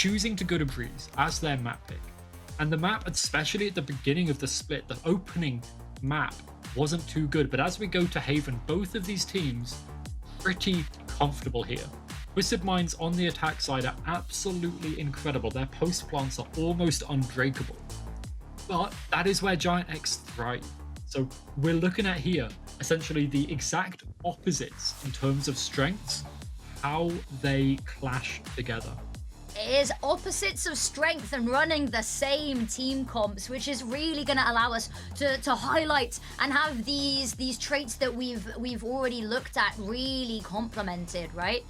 choosing to go to Breeze as their map pick. And the map, especially at the beginning of the split, the opening map wasn't too good. But as we go to Haven, both of these teams pretty comfortable here. Twisted Minds on the attack side are absolutely incredible. Their post plants are almost unbreakable. But that is where Giant X thrive. So we're looking at here essentially the exact opposites in terms of strengths, how they clash together. It is opposites of strength and running the same team comps, which is really going to allow us to highlight and have these traits that we've already looked at really complemented, right?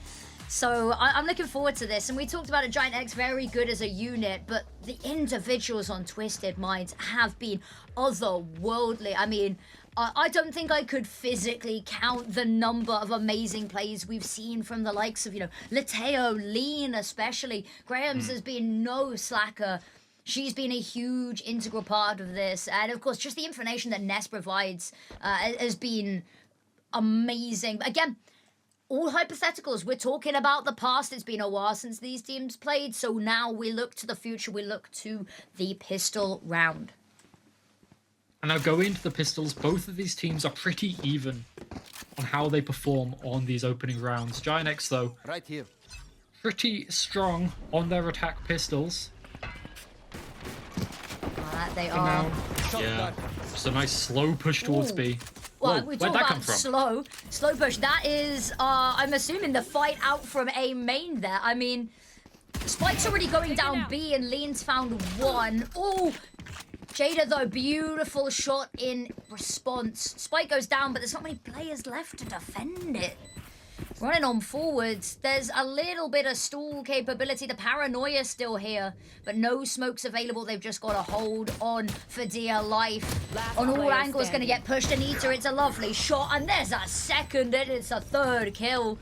So I'm looking forward to this. And we talked about a Giant X very good as a unit, but the individuals on Twisted Minds have been otherworldly. I mean, I don't think I could physically count the number of amazing plays we've seen from the likes of, you know, Lateo, Lean especially. Graham's has been no slacker. She's been a huge integral part of this. And of course, just the information that Ness provides has been amazing. Again, all hypotheticals. We're talking about the past. It's been a while since these teams played. So now we look to the future. We look to the pistol round. And now going into the pistols, both of these teams are pretty even on how they perform on these opening rounds. Giant X, though, right here, pretty strong on their attack pistols. They are. Now, yeah, just a nice slow push towards B. Well, Whoa, we where'd talk that come about from? slow push. That is, I'm assuming the fight out from A main there. I mean, Spike's already going down B and Lean's found one. Oh, Jada though, beautiful shot in response. Spike goes down, but there's not many players left to defend it. Running on forwards, there's a little bit of stall capability. The paranoia still here, but no smokes available. They've just got to hold on for dear life. On all angles, going to get pushed. Anita, it's a lovely shot, and there's a second, and it's a third kill.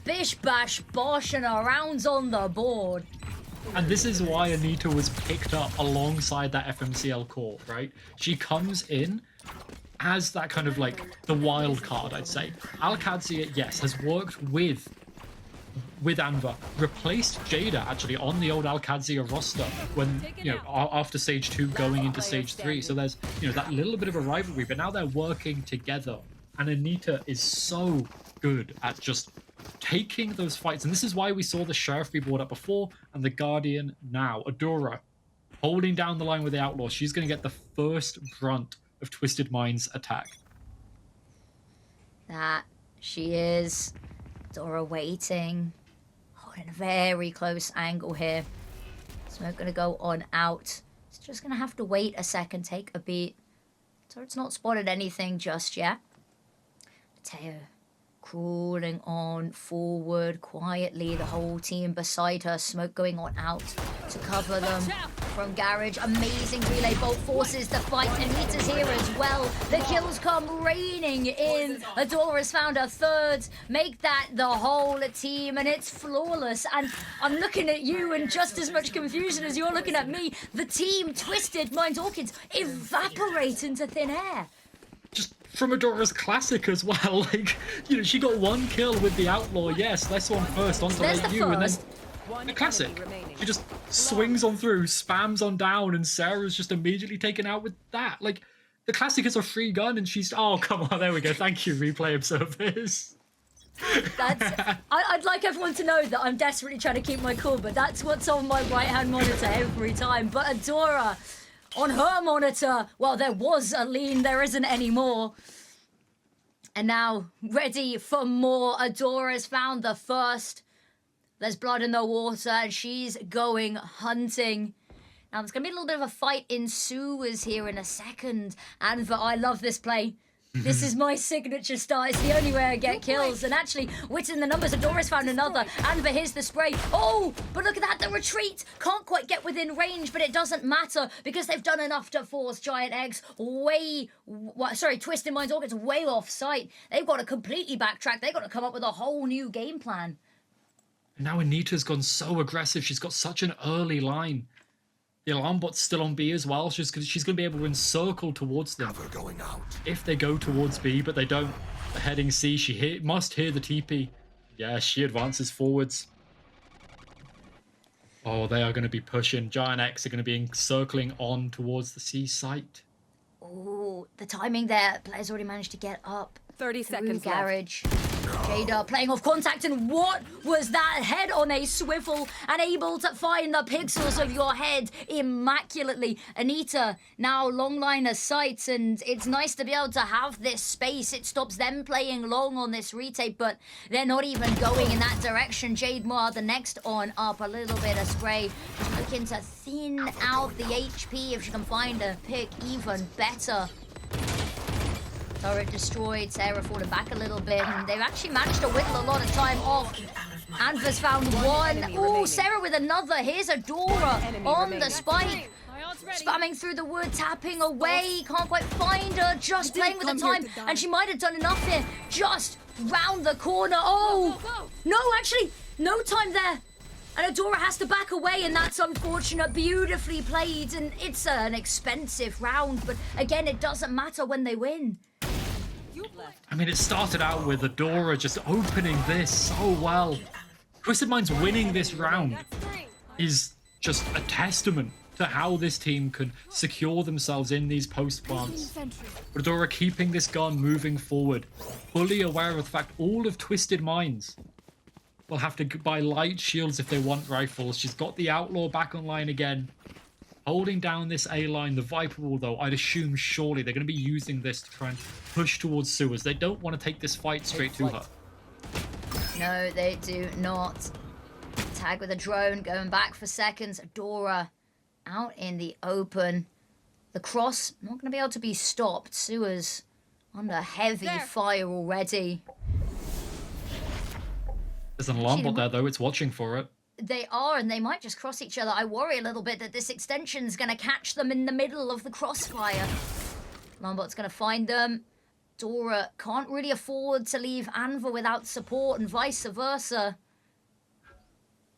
Bish bash bosh, and a round's on the board. And this is why Anita was picked up alongside that FMCL core, right? She comes in as that kind of like the wild card, I'd say. Al-Qadzia, yes, has worked with Anva, replaced Jada actually on the old Al-Qadzia roster when, you know, after stage 2 going into stage 3. So there's, you know, that little bit of a rivalry, but now they're working together. And Anita is so good at just taking those fights. And this is why we saw the Sheriff be brought up before and the Guardian now. Adora holding down the line with the Outlaw. She's going to get the first brunt of Twisted Minds attack. That she is. Dora waiting. Holding a very close angle here. Smoke gonna go on out. It's just gonna have to wait a second, take a beat. So it's not spotted anything just yet. Mateo crawling on forward quietly, the whole team beside her. Smoke going on out to cover them from Garage. Amazing relay bolt forces the fight. Anita's here as well. The kills come raining in. Adora's found her third. Make that the whole team, and it's flawless. And I'm looking at you in just as much confusion as you're looking at me. The team Twisted Minds Orchids evaporate into thin air. Just from Adora's classic as well. Like, you know, she got one kill with the Outlaw. Yes, this one first onto like you, and then the classic. She just swings on through, spams on down, and Sarah's just immediately taken out with that. Like, the classic is a free gun, and she's... Oh, come on, there we go. Thank you, replay observers. I'd like everyone to know that I'm desperately trying to keep my cool, but that's what's on my right-hand monitor every time. But Adora, on her monitor, well, there was a Lean, there isn't anymore. And now, ready for more. Adora's found the first. There's blood in the water, and she's going hunting. Now, there's going to be a little bit of a fight in sewers here in a second. Anva, I love this play. This is my signature start. It's the only way I get kills. And actually, within the numbers, Adora's found another. Anva, here's the spray. Oh, but look at that, the retreat. Can't quite get within range, but it doesn't matter because they've done enough to force Giant Eggs Twisted Minds Orchids way off site. They've got to completely backtrack. They've got to come up with a whole new game plan. Now Anita's gone so aggressive. She's got such an early line. The alarm bot's still on B as well. She's going to be able to encircle towards them going out. if they go towards B, but they don't. They're heading C. She must hear the TP. Yeah, she advances forwards. Oh, they are going to be pushing. Giant X are going to be circling on towards the C site. Oh, the timing there. Players already managed to get up. 30 seconds Through left. garage. Jada playing off contact, and what was that? Head on a swivel and able to find the pixels of your head immaculately. Anita now long line of sight, and it's nice to be able to have this space. It stops them playing long on this retake, but they're not even going in that direction. Jade Moore, the next on up, a little bit of spray, just looking to thin out the HP. If she can find a pick, even better. Turret destroyed, Sarah falling back a little bit, and they've actually managed to whittle a lot of time off. Anva's found one. Oh, Sarah with another. Here's Adora on the spike. Spamming through the wood, tapping away. Can't quite find her, just playing with the time. And she might have done enough here. Just round the corner. Oh, no, actually, no time there. And Adora has to back away, and that's unfortunate. Beautifully played, and it's an expensive round. But again, it doesn't matter when they win. I mean, it started out with Adora just opening this so well. Twisted Mind's winning this round is just a testament to how this team can secure themselves in these post plants. But Adora keeping this gun moving forward, fully aware of the fact all of Twisted Minds will have to buy light shields if they want rifles. She's got the Outlaw back online again. Holding down this A line, the Viper Wall, though, I'd assume surely they're going to be using this to try and push towards sewers. They don't want to take this fight straight to her. No, they do not. Tag with a drone, going back for seconds. Adora out in the open. The cross, not going to be able to be stopped. Sewers under heavy fire already. There's an alarm bot there, though. It's watching for it. They are, and they might just cross each other. I worry a little bit that this extension's going to catch them in the middle of the crossfire. Lambot's going to find them. Dora can't really afford to leave Anva without support, and vice versa.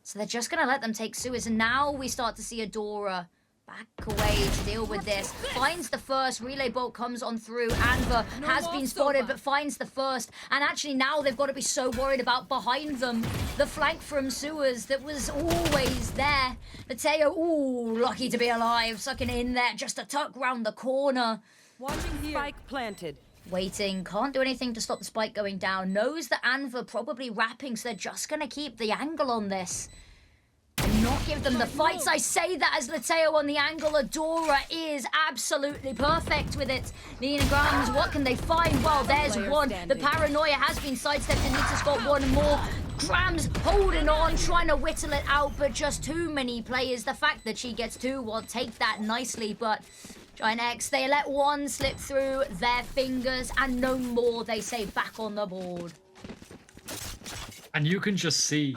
So they're just going to let them take sewers, and now we start to see Adora back away to deal with this. Finds the first. Relay bolt comes on through. Anva has been spotted, but finds the first. And actually now they've got to be so worried about behind them. The flank from sewers that was always there. Mateo, ooh, lucky to be alive. Sucking in there just a tuck round the corner. Watching here. Spike planted. Waiting, can't do anything to stop the spike going down. Knows that Anva probably wrapping, so they're just going to keep the angle on this. And not give them the fights. I say that as Lateo on the angle. Adora is absolutely perfect with it. Nina Grams, what can they find? Well, there's one. The paranoia has been sidestepped, and Nita's got one more. Grams holding on, trying to whittle it out, but just too many players. The fact that she gets two will take that nicely, but Giant X, they let one slip through their fingers, and no more, they say, back on the board. And you can just see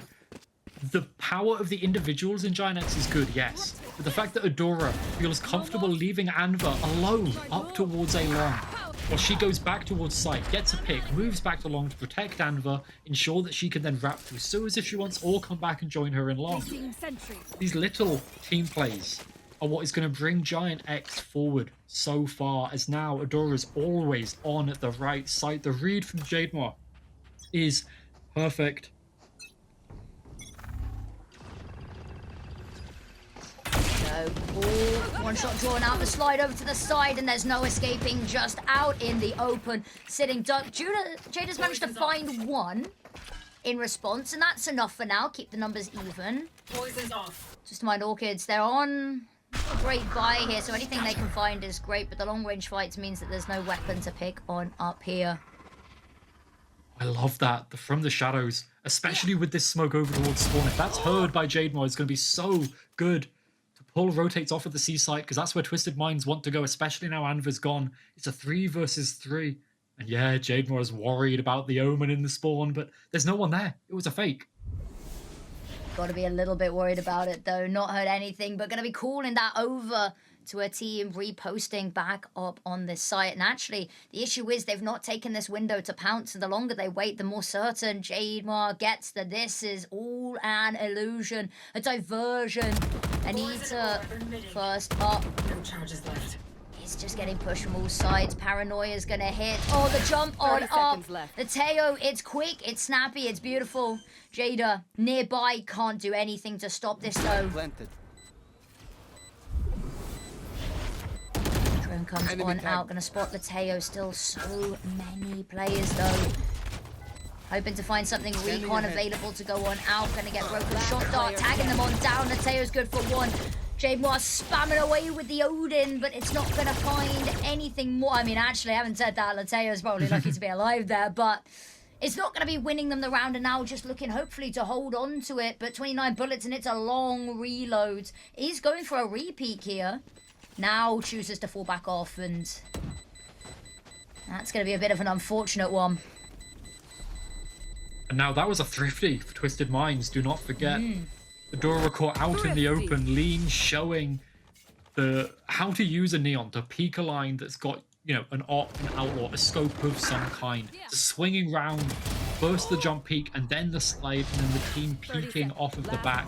the power of the individuals in Giant X is good, yes. But the fact that Adora feels comfortable leaving Anva alone up towards A long, while she goes back towards site, gets a pick, moves back to long to protect Anva, ensure that she can then wrap through sewers if she wants, or come back and join her in long. These little team plays are what is going to bring Giant X forward so far, as now Adora's always on at the right site. The read from Jademar is perfect. One shot drawn out, the slide over to the side, and there's no escaping, just out in the open, sitting duck. Jada's managed to find one in response, and that's enough for now. Keep the numbers even. Poison's off. Just mind Orchids, they're on a great buy here, so anything they can find is great, but the long range fights means that there's no weapon to pick on up here. I love that, from the shadows, especially with this smoke over towards spawn. If that's heard by Jademar, it's going to be so good. Pull rotates off at the C site, because that's where Twisted Minds want to go, especially now Anva's gone. It's a 3 versus 3. And yeah, Jademar is worried about the Omen in the spawn, but there's no one there. It was a fake. Got to be a little bit worried about it, though. Not heard anything, but going to be calling that over to a team reposting back up on this site. And actually, the issue is they've not taken this window to pounce, and the longer they wait, the more certain Jademar gets that this is all an illusion, a diversion. Anita first up. No charges left. It's just getting pushed from all sides. Paranoia's gonna hit. Oh, the jump on 30 up. seconds left. The Teo, it's quick, it's snappy, it's beautiful. Jada, nearby, can't do anything to stop this though. Planted. Drone comes Enemy on tag. out, gonna spot the Teo. Still so many players though. Hoping to find something recon available to go on out. Gonna get broken shot dart, tagging them on down. The Teo's good for one. Jade Moore spamming away with the Odin, but it's not going to find anything more. I mean, actually, I haven't said that. Lateo's probably lucky to be alive there, but it's not going to be winning them the round, and now just looking, hopefully, to hold on to it. But 29 bullets, and it's a long reload. He's going for a repeat here. Now chooses to fall back off, and that's going to be a bit of an unfortunate one. And now that was a thrifty for Twisted Minds. Do not forget. Adora caught out in the open, Lean showing how to use a neon to peek a line that's got, you know, an op, an outlaw, a scope of some kind. Swinging round, first the jump peek and then the slide, and then the team peeking off of the back.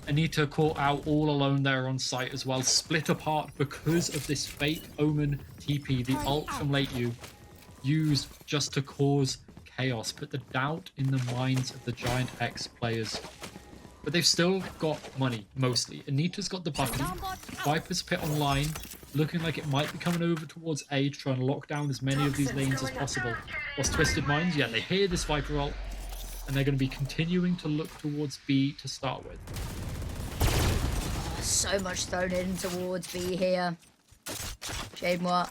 Anita caught out all alone there on site as well, split apart because of this fake Omen TP, the ult from late you, used just to cause chaos, put the doubt in the minds of the Giant X players. But they've still got money, mostly. Anita's got the button. Viper's Pit online, looking like it might be coming over towards A to try and lock down as many of these lanes as possible. Whilst Twisted Minds, yeah, they hear this Viper ult, and they're going to be continuing to look towards B to start with. So much thrown in towards B here. Jade Moore,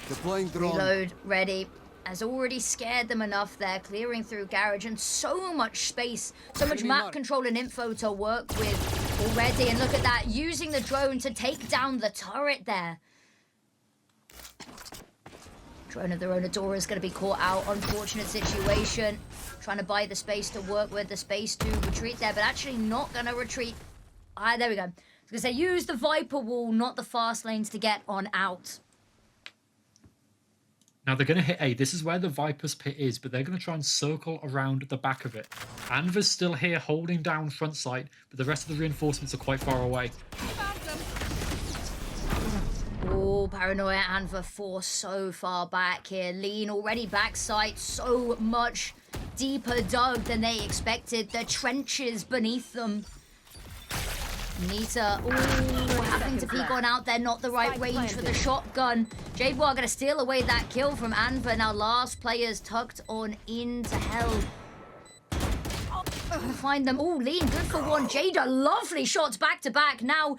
Deploying drone. reload, ready. Has already scared them enough there, clearing through garage, and so much space, so much map control and info to work with already. And look at that, using the drone to take down the turret there. Drone of their own, Adora is going to be caught out. Unfortunate situation. Trying to buy the space to work with, the space to retreat there, but actually not going to retreat. Ah, there we go. I was going to say, use the Viper wall, not the fast lanes to get on out. Now they're going to hit A. This is where the Viper's Pit is, but they're going to try and circle around the back of it. Anva's still here holding down front side, but the rest of the reinforcements are quite far away. Oh, Paranoia and Anva forced so far back here. Lean already backside, so much deeper dug than they expected. The trenches beneath them. Nita, ooh, having to peek on out there, not the right range for the shotgun. Jade War gonna steal away that kill from Anva. Now last players tucked on into hell. Gonna find them. Oh, Lean, good for one. Jada, lovely shots back to back. Now,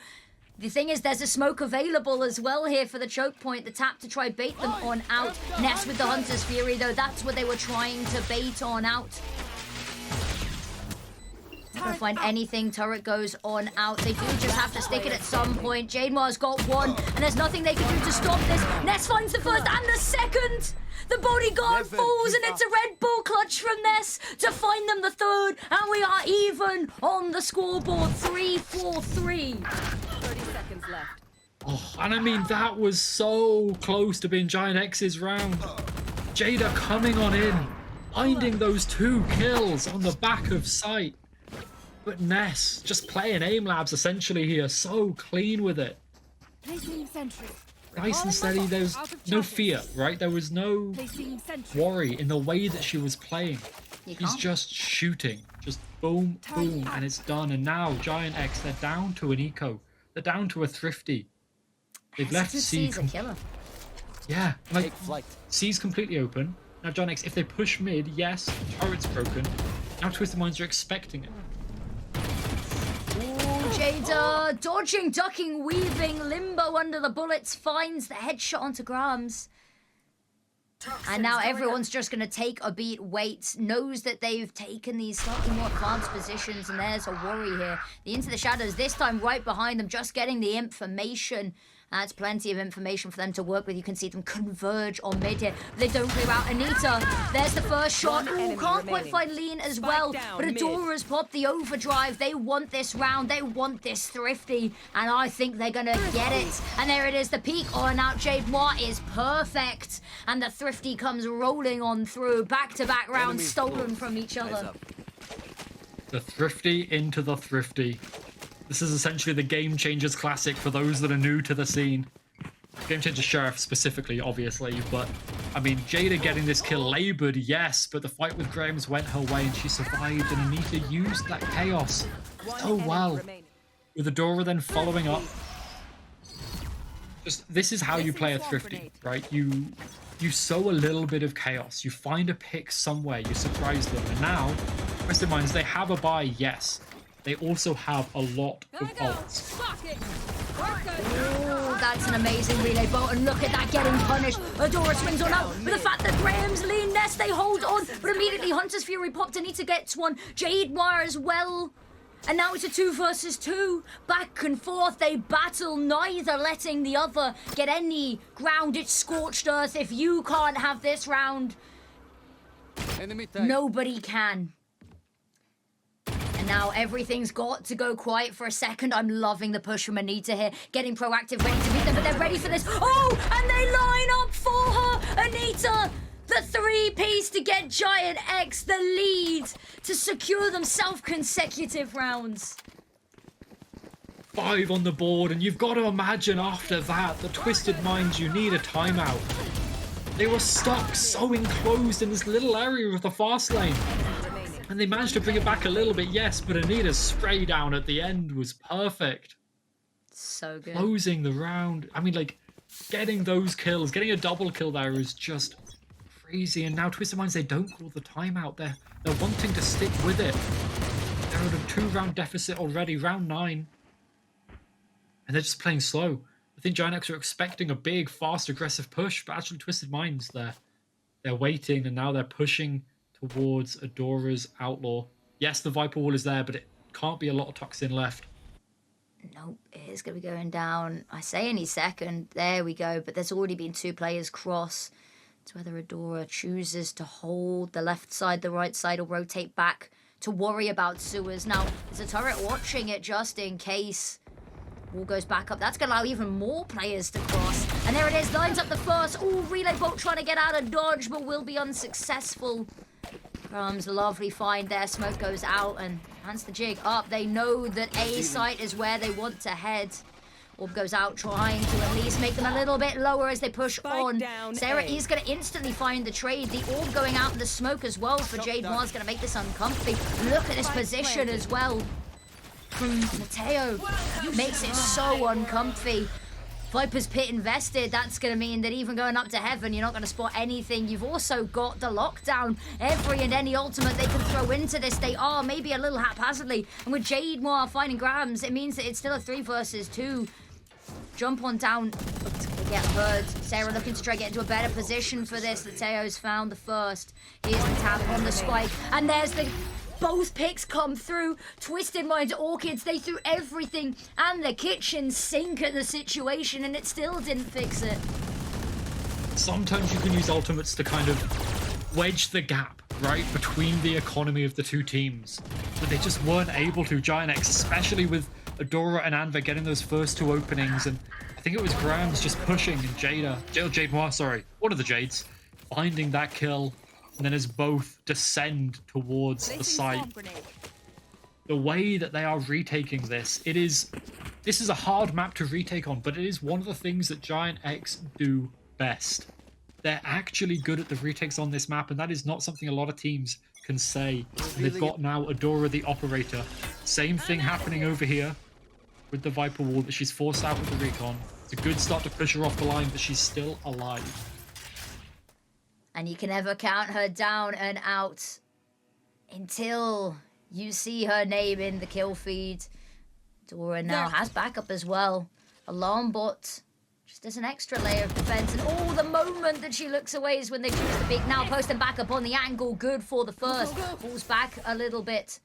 the thing is, there's a smoke available as well here for the choke point. The tap to try bait them on out. Nest with the Hunter's Fury, though. That's what they were trying to bait on out. Not gonna find anything. Turret goes on out. They do just have to stick it at some point. Jade Mar's got one, and there's nothing they can do to stop this. Ness finds the first and the second. The bodyguard falls, and it's a Red Bull clutch from Ness to find them the third, and we are even on the scoreboard. 3-4-3. 30 seconds left. Oh, and I mean, that was so close to being Giant X's round. Jada coming on in, finding those 2 kills on the back of sight. But Ness just playing aim labs essentially here, so clean with it. Nice and steady. There was no fear, right? There was no worry in the way that she was playing. He's just shooting, just boom, boom, and it's done. And now Giant X, they're down to an eco. They're down to a thrifty. They've left C. Yeah, like C's completely open. Now Giant X, if they push mid, yes, turret's broken. Now Twisted Minds are expecting it. Jada dodging, ducking, weaving, limbo under the bullets, finds the headshot onto Grams. And now everyone's just going to take a beat, wait, knows that they've taken these slightly more advanced positions, and there's a worry here. The Into the Shadows, this time right behind them, just getting the information. That's plenty of information for them to work with. You can see them converge on mid here. They don't clear out Anita. There's the first shot. Ooh, can't quite find Lean as well. But Adora's popped the overdrive. They want this round. They want this thrifty. And I think they're going to get it. And there it is. The peak on out. Jade Moore is perfect. And the thrifty comes rolling on through. Back-to-back rounds stolen from each other. The thrifty into the thrifty. This is essentially the Game Changers Classic for those that are new to the scene. Game Changer Sheriff specifically, obviously, but I mean, Jada getting this kill labored, yes, but the fight with Graham's went her way and she survived, and Anita used that chaos so well. With Adora then following up. Just, this is how you play a Thrifty, right? You sow a little bit of chaos, you find a pick somewhere, you surprise them, and now, Twisted Minds, they have a buy, yes. They also have a lot of ults. Oh, that's an amazing relay bolt, and look at that getting punished. Adora swings on out, but the fact that Graham's lean nest, they hold on, but immediately Hunter's Fury popped. Anita gets one, Jade Noir as well. And now it's a 2 versus 2. Back and forth, they battle, neither letting the other get any ground. It's scorched earth. If you can't have this round, nobody can. And now everything's got to go quiet for a second. I'm loving the push from Anita here, getting proactive, ready to beat them, but they're ready for this. Oh, and they line up for her. Anita, the 3-piece to get Giant X the lead to secure themselves consecutive rounds. 5 on the board, and you've got to imagine after that, the Twisted Minds, you need a timeout. They were stuck so enclosed in this little area of the fast lane. And they managed to bring it back a little bit, yes, but Anita's spray down at the end was perfect. So good. Closing the round. I mean, like, getting those kills, getting a double kill there is just crazy. And now Twisted Minds, they don't call the timeout. They're wanting to stick with it. They're at a 2-round deficit already, round 9. And they're just playing slow. I think Giant X are expecting a big, fast, aggressive push, but actually Twisted Minds, they're waiting, and now they're pushing towards Adora's Outlaw. Yes, the Viper Wall is there, but it can't be a lot of toxin left. Nope, it is going to be going down, I say any second. There we go, but there's already been 2 players cross. It's whether Adora chooses to hold the left side, the right side, or rotate back to worry about sewers. Now, there's a turret watching it just in case. Wall goes back up. That's going to allow even more players to cross. And there it is, lines up the first. Oh, Relay Bolt trying to get out of dodge, but will be unsuccessful. Crumbs, lovely find there. Smoke goes out and hands the jig up. They know that A site is where they want to head. Orb goes out, trying to at least make them a little bit lower as they push on. Sarah is going to instantly find the trade. The orb going out in the smoke as well for Jade Noir's going to make this uncomfy. Look at this position as well from Mateo. Makes it so uncomfy. Viper's Pit invested. That's going to mean that even going up to heaven, you're not going to spot anything. You've also got the lockdown. Every and any ultimate they can throw into this, they are maybe a little haphazardly. And with Jade Noir finding grabs, it means that it's still a 3 versus 2. Jump on down. They get heard. Sarah looking to try to get into a better position for this. Mateo's found the first. Here's the tap on the spike. And there's the... Both picks come through. Twisted Minds Orchids, they threw everything and the kitchen sink at the situation, and it still didn't fix it. Sometimes you can use ultimates to kind of wedge the gap, right, between the economy of the 2 teams. But they just weren't able to. Giant X, especially with Adora and Anva getting those first 2 openings, and I think it was Grams just pushing, and Jade Noir, sorry, one of the Jades, finding that kill. And then as both descend towards the site. The way that they are retaking this is a hard map to retake on, but it is one of the things that Giant X do best. They're actually good at the retakes on this map, and that is not something a lot of teams can say. And they've got now Adora the Operator. Same thing happening over here with the Viper Wall, but she's forced out with the recon. It's a good start to push her off the line, but she's still alive. And you can never count her down and out until you see her name in the kill feed. Dora now has backup as well. Alarm bot just as an extra layer of defense. And the moment that she looks away is when they choose the peek. Now post and back up on the angle. Good for the first. Falls back a little bit.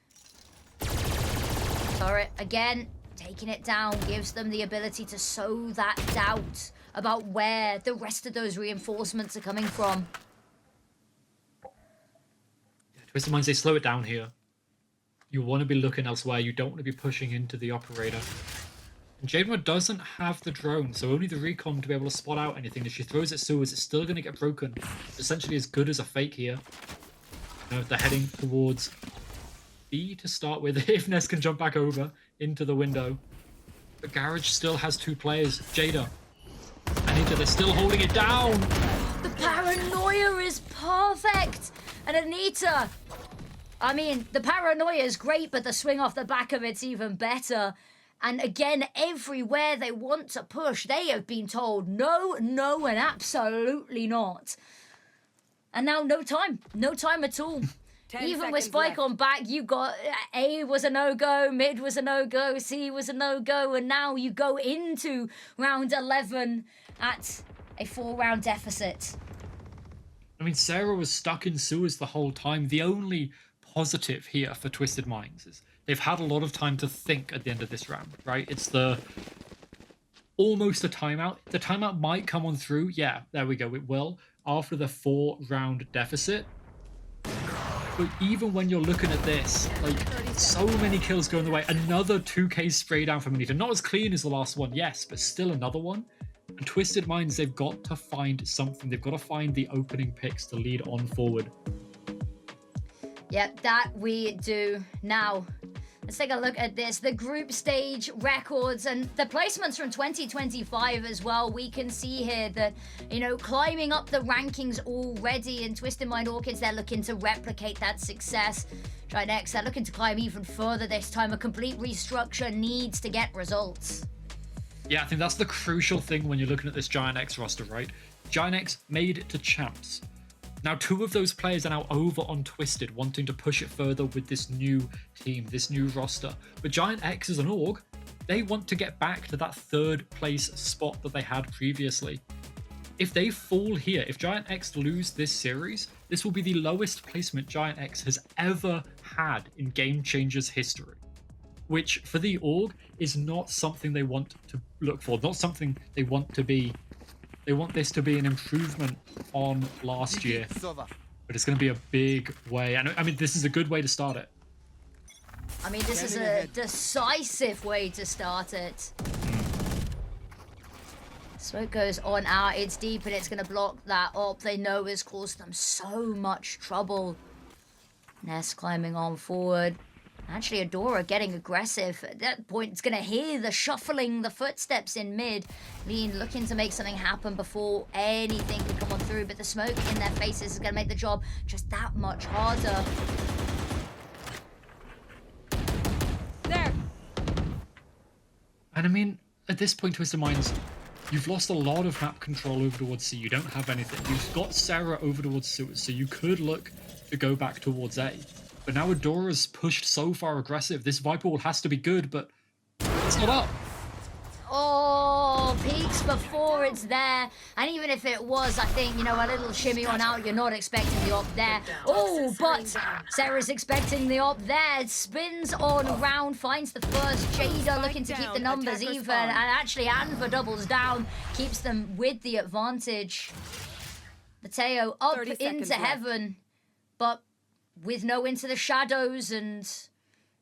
Turret again, taking it down, gives them the ability to sow that doubt about where the rest of those reinforcements are coming from. Twisted Minds, they slow it down here. You want to be looking elsewhere. You don't want to be pushing into the Operator. And Jade Noir doesn't have the drone, so only the recon to be able to spot out anything. If she throws at sewers, it's still going to get broken. Essentially as good as a fake here. You know, they're heading towards B to start with, if Ness can jump back over into the window. But Garage still has 2 players. Jada. And Anita, they're still holding it down. The paranoia is perfect. And Anita, I mean, the paranoia is great, but the swing off the back of it's even better. And again, everywhere they want to push, they have been told no, no, and absolutely not. And now no time at all. Even with Spike left. on back, you got A was a no-go, mid was a no-go, C was a no-go, and now you go into round 11 at a 4-round deficit. I mean, Sarah was stuck in sewers the whole time. The only positive here for Twisted Minds is they've had a lot of time to think at the end of this round, right? It's almost a timeout. The timeout might come on through. Yeah, there we go. It will after the 4-round deficit. But even when you're looking at this, like, so many kills going the way. Another 2K spray down from Anita. Not as clean as the last one, yes, but still another one. And Twisted Minds, they've got to find something. They've got to find the opening picks to lead on forward. Yep, that we do. Now, let's take a look at this. The group stage records and the placements from 2025 as well. We can see here that, you know, climbing up the rankings already. And Twisted Mind Orchids, they're looking to replicate that success. Giant X, they're looking to climb even further this time. A complete restructure needs to get results. Yeah, I think that's the crucial thing when you're looking at this Giant X roster, right? Giant X made it to champs. Now, 2 of those players are now over on Twisted, wanting to push it further with this new team, this new roster. But Giant X as an org, they want to get back to that 3rd place spot that they had previously. If they fall here, if Giant X lose this series, this will be the lowest placement Giant X has ever had in Game Changers history. Which, for the org, is not something they want to look for, not something they want to be. They want this to be an improvement on last year, but it's going to be a big way. And I mean, this is a good way to start it. I mean, this is a decisive way to start it. Smoke goes on out, it's deep, and it's going to block that up. They know it's caused them so much trouble. Ness climbing on forward. Actually, Adora getting aggressive. At that point, it's going to hear the shuffling, the footsteps in mid. Lean looking to make something happen before anything can come on through. But the smoke in their faces is going to make the job just that much harder. There. And I mean, at this point, Twisted Minds, you've lost a lot of map control over towards C. You don't have anything. You've got Sarah over towards sewers, so you could look to go back towards A. But now Adora's pushed so far aggressive. This Viper wall has to be good, but it's not up. Oh, peaks before it's there. And even if it was, I think, you know, a little shimmy on out, you're not expecting the op there. Oh, but Sarah's expecting the op there. It spins on round, finds the first. Jada looking to keep the numbers even. And actually, Anva doubles down, keeps them with the advantage. Mateo up into heaven, but with no into the shadows and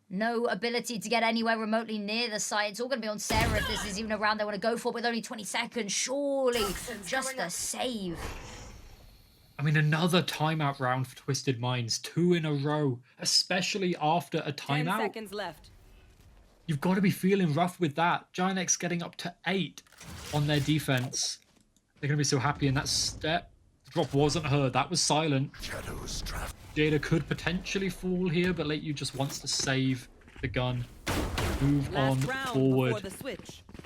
no ability to get anywhere remotely near the site. It's all going to be on Sarah if this is even a round they want to go for with only 20 seconds. Surely just a save. I mean, another timeout round for Twisted Minds. 2 in a row, especially after a 10 timeout. seconds left. You've got to be feeling rough with that. Giant X getting up to 8 on their defense. They're going to be so happy in that step. The drop wasn't heard. That was silent. Jada could potentially fall here, but Late You just wants to save the gun. Move on forward.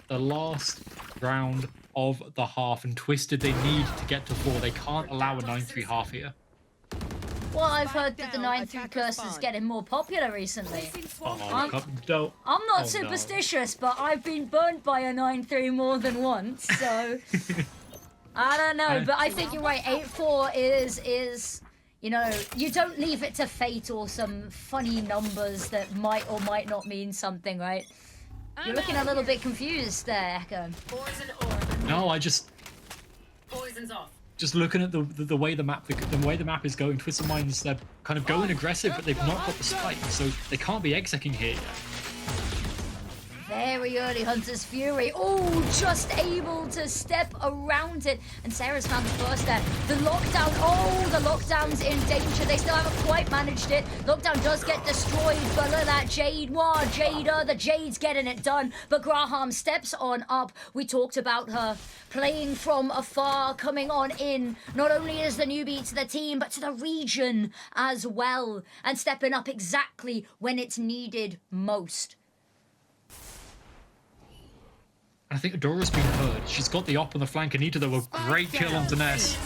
The last round of the half, and Twisted, they need to get to 4. They can't allow a 9-3 half here. Well, I've heard that the 9-3 curse is getting more popular recently. Don't. I'm not superstitious, but I've been burnt by a 9-3 more than once, so I don't know. But I think you're right. 8-4 is, you know, you don't leave it to fate or some funny numbers that might or might not mean something, right? You're looking a little bit confused there, Echo. No, I just. Poison's off. Just looking at the way the map is going, Twisted Minds, they're kind of going aggressive, but they've not got the spike, so they can't be execing here yet. Very early Hunter's Fury. Oh, just able to step around it. And Sarah's found the first there. The lockdown. Oh, the lockdown's in danger. They still haven't quite managed it. Lockdown does get destroyed. But look at that Jade. Wow, Jada. The Jade's getting it done. But Graham steps on up. We talked about her playing from afar, coming on in. Not only as the newbie to the team, but to the region as well. And stepping up exactly when it's needed most. I think Adora's been heard. She's got the op on the flank. Anita, though, a great kill on Ness.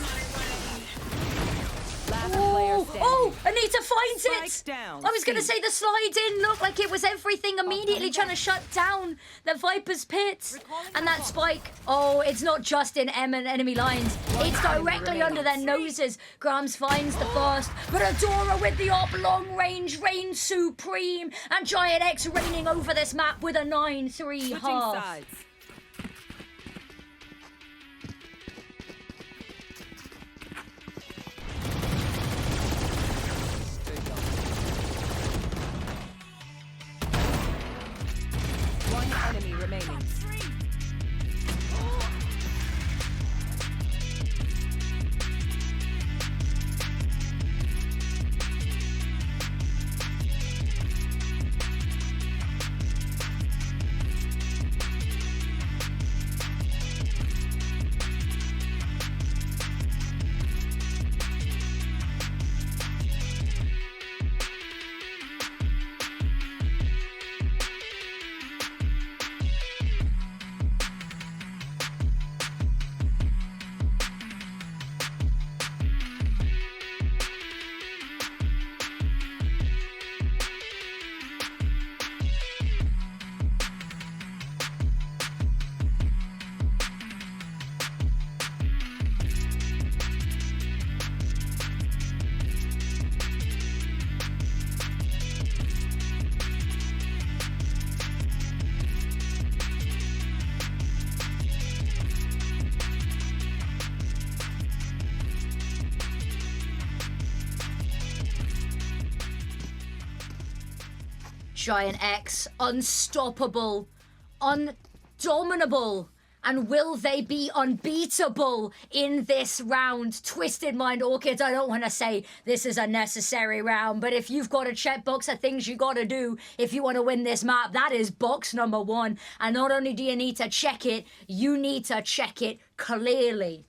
Oh, Anita finds it! Down. I was going to say the slide in looked like it was everything immediately trying to shut down the Viper's pit. And that spike, oh, it's not just in enemy lines. It's directly under their noses. Grams finds the first, but Adora with the op, long range, reigns supreme. And Giant X reigning over this map with a 9-3 half. Sides. One enemy remaining. Giant X, unstoppable, undominable. And will they be unbeatable in this round? Twisted Mind Orchids, I don't want to say this is a necessary round, but if you've got a checkbox of things you got to do if you want to win this map, that is box number 1. And not only do you need to check it, you need to check it clearly.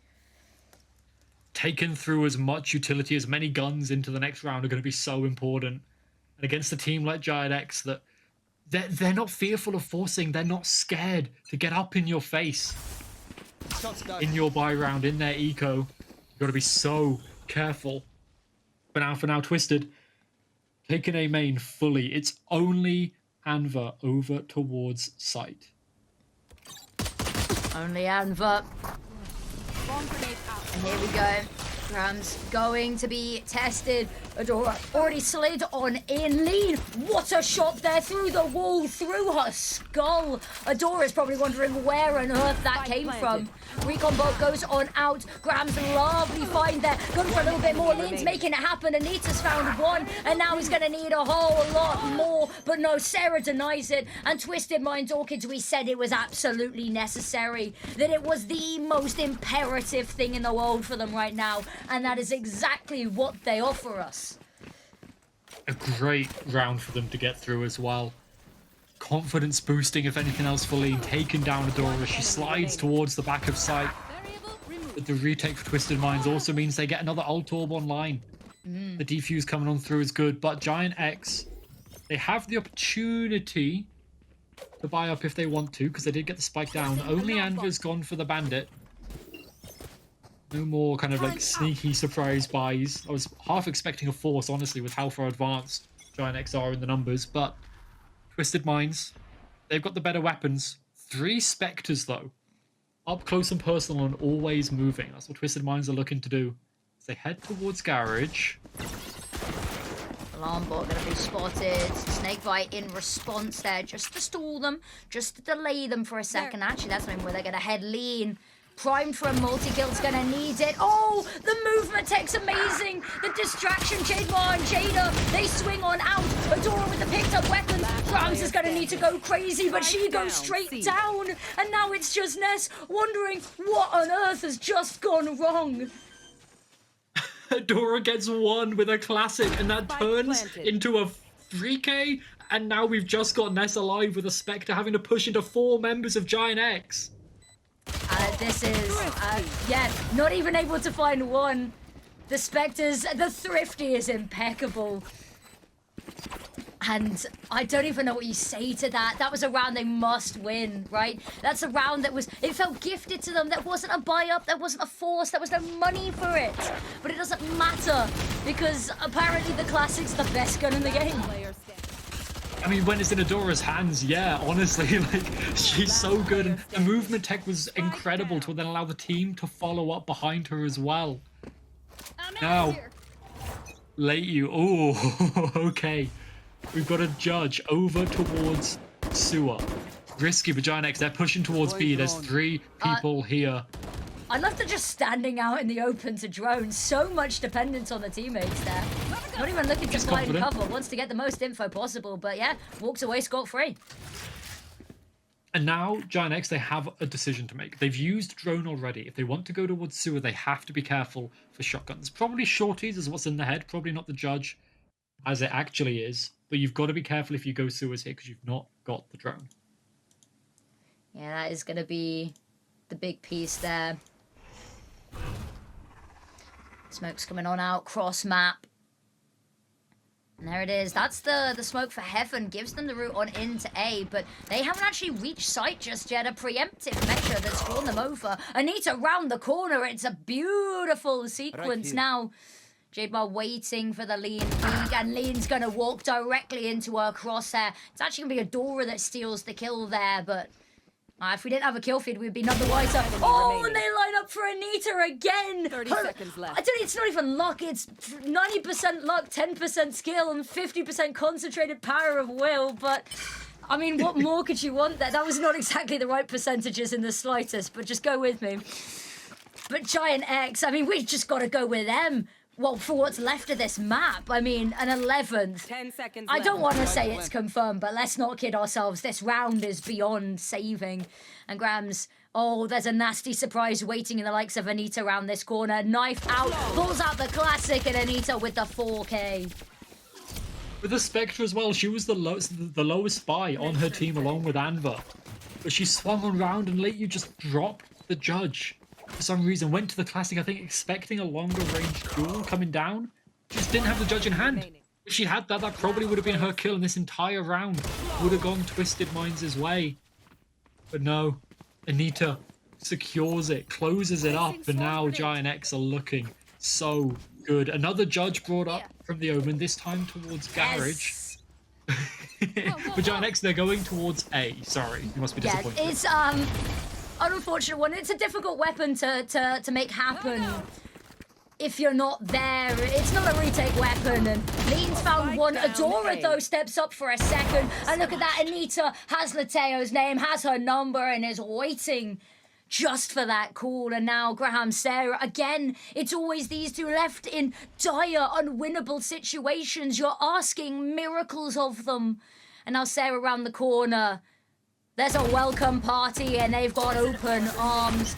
Taking through as much utility, as many guns into the next round are going to be so important. And against a team like Giant X, that they're not fearful of forcing. They're not scared to get up in your face. In your buy round, in their eco. You've got to be so careful. But for now, Twisted, taking A main fully. It's only Anva over towards site. Only Anva. And here we go. Grams going to be tested. Adora already slid on in. Lean, what a shot there through the wall, through her skull. Adora's probably wondering where on earth that came from. Recon bolt goes on out. Grams lovely find there. Going for a little bit more. Lean's making it happen. Anita's found one, and now he's going to need a whole lot more. But no, Sarah denies it. And Twisted Minds Orchids, we said it was absolutely necessary. That it was the most imperative thing in the world for them right now. And that is exactly what they offer us. A great round for them to get through as well. Confidence boosting, if anything else, for Lean. Taking down Adora. She slides towards the back of sight. But the retake for Twisted Minds also means they get another ult orb online. The defuse coming on through is good. But Giant X, they have the opportunity to buy up if they want to, because they did get the spike down. Only Anva's gone for the bandit. No more kind of like sneaky surprise buys. I was half expecting a force, honestly, with how far advanced Giant X are in the numbers. But Twisted Minds, they've got the better weapons. 3 Spectres, though. Up close and personal and always moving. That's what Twisted Minds are looking to do. As they head towards Garage. Alarm bot going to be spotted. Snakebite in response there, just to stall them, just to delay them for a second. Actually, that's where they're going to head Lean. primed for a multi-kill's gonna need it. Oh, the movement tech's amazing. The distraction, Jademar and Jada, they swing on out. Adora with the picked up weapons. Grams is gonna need to go crazy, but she goes straight down. And now it's just Ness wondering what on earth has just gone wrong. Adora gets one with a classic, and that turns into a 3K, and now we've just got Ness alive with a Spectre having to push into 4 members of Giant X. This is, yeah, not even able to find one. The Spectres, the Thrifty is impeccable. And I don't even know what you say to that. That was a round they must win, right? That's a round that was, it felt gifted to them. That wasn't a buy-up, that wasn't a force, there was no money for it. But it doesn't matter, because apparently the Classic's the best gun in the game. I mean, when it's in Adora's hands, yeah, honestly, like, she's so good. And the movement tech was incredible to then allow the team to follow up behind her as well. Now, late you, oh, okay. We've got a judge over towards sewer. Risky for Giant X. They're pushing towards B. There's 3 people here. I love they're just standing out in the open to drone. So much dependence on the teammates there. Not even looking to find cover. Wants to get the most info possible. But yeah, walks away scot-free. And now, Giant X, they have a decision to make. They've used drone already. If they want to go towards sewer, they have to be careful for shotguns. Probably shorties is what's in the head. Probably not the judge, as it actually is. But you've got to be careful if you go sewers here, because you've not got the drone. Yeah, that is going to be the big piece there. Smoke's coming on out, cross map. And there it is. That's the smoke for Heaven. Gives them the route on into A, but they haven't actually reached site just yet. A preemptive measure that's drawn them over. Anita round the corner. It's a beautiful sequence now. Jademar waiting for the lean peek, and Lean's gonna walk directly into her crosshair. It's actually gonna be Adora that steals the kill there, but if we didn't have a kill feed, we'd be none the wiser. Oh, and they line up for Anita again. 30 seconds left. I don't. It's not even luck. It's 90% luck, 10% skill, and 50% concentrated power of will. But I mean, what more could you want there? That was not exactly the right percentages in the slightest. But just go with me. But Giant X, I mean, we've just got to go with them. Well, for what's left of this map, I mean, an 11th. 10 seconds I don't left. want to say it's confirmed, but let's not kid ourselves. This round is beyond saving. And Grams, oh, there's a nasty surprise waiting in the likes of Anita around this corner. Knife out, pulls out the classic, and Anita with the 4K. With the Spectre as well, she was the lowest spy on her team along with Anva. But she swung around and let you just drop the judge. For some reason, went to the classic, I think, expecting a longer range duel coming down. Just didn't have the judge in hand. If she had that, that probably would have been her kill, and this entire round would have gone Twisted Minds' way. But no, Anita secures it, closes it up, and now Giant X are looking so good. Another judge brought up from the Omen, this time towards Garage. For Giant X, they're going towards A. Sorry, you must be disappointed. Yeah, it's an unfortunate one. It's a difficult weapon to make happen if you're not there. It's not a retake weapon, and Lean's found one. Adora, though, steps up for a second, and look at that. Anita has Lateo's name, has her number, and is waiting just for that call. And now Graham, Sarah, again, it's always these two left in dire, unwinnable situations. You're asking miracles of them. And now Sarah around the corner. There's a welcome party, and they've got open arms.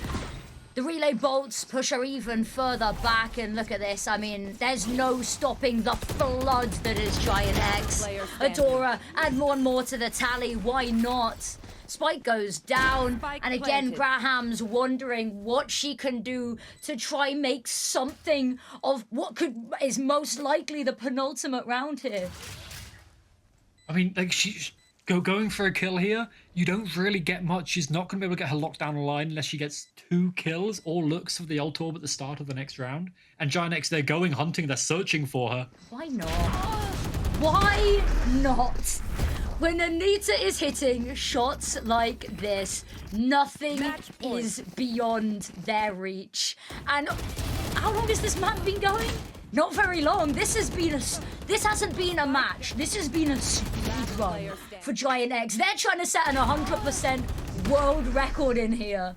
The relay bolts push her even further back, and look at this. I mean, there's no stopping the flood that is Giant X. Adora, add more and more to the tally. Why not? Spike goes down, and again, Graham's wondering what she can do to try make something of what is most likely the penultimate round here. I mean, like, she's going for a kill here. You don't really get much. She's not going to be able to get her lockdown line unless she gets 2 kills or looks for the ult orb at the start of the next round. And Giant X, they're going hunting. They're searching for her. Why not? Why not? When Anita is hitting shots like this, nothing is beyond their reach. And how long has this map been going? Not very long. This hasn't been a match. This has been a speed run for Giant X. They're trying to set an 100% world record in here.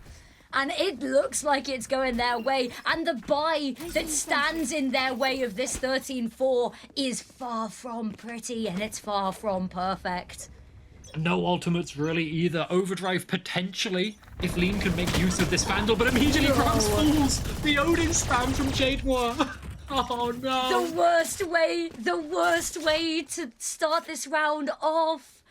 and it looks like it's going their way. And the buy that stands in their way of this 13-4 is far from pretty, and it's far from perfect. No ultimates really either. Overdrive potentially, if Lean can make use of this Vandal, but immediately Grams falls. The Odin spam from Jade Noir. Oh no. The worst way to start this round off.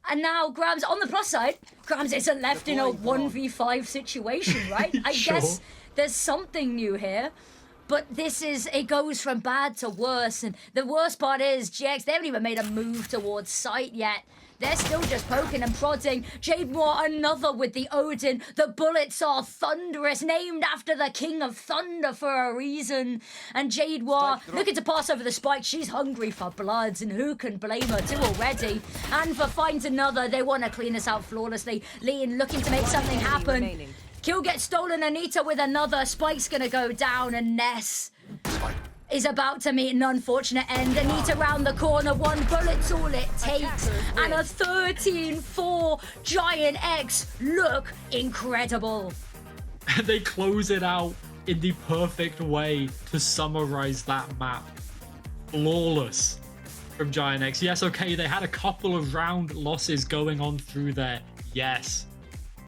And now Grams, on the plus side, Grams isn't left in a 1v5 situation, right? I Sure. guess there's something new here. But it goes from bad to worse. And the worst part is, GX, they haven't even made a move towards site yet. They're still just poking and prodding. Jade Noir, another with the Odin. The bullets are thunderous, named after the King of Thunder for a reason. And Jade Noir looking to pass over the spike. She's hungry for bloods, and who can blame her too already? And for finds another, they want to clean us out flawlessly. Lean looking to make something happen. Remaining. Kill gets stolen, Anita with another. Spike's gonna go down, and Ness is about to meet an unfortunate end. Anita round the corner, one bullet's all it takes. And a 13-4 Giant X look incredible. They close it out in the perfect way to summarize that map. Flawless from Giant X. Yes, okay, they had a couple of round losses going on through there. Yes.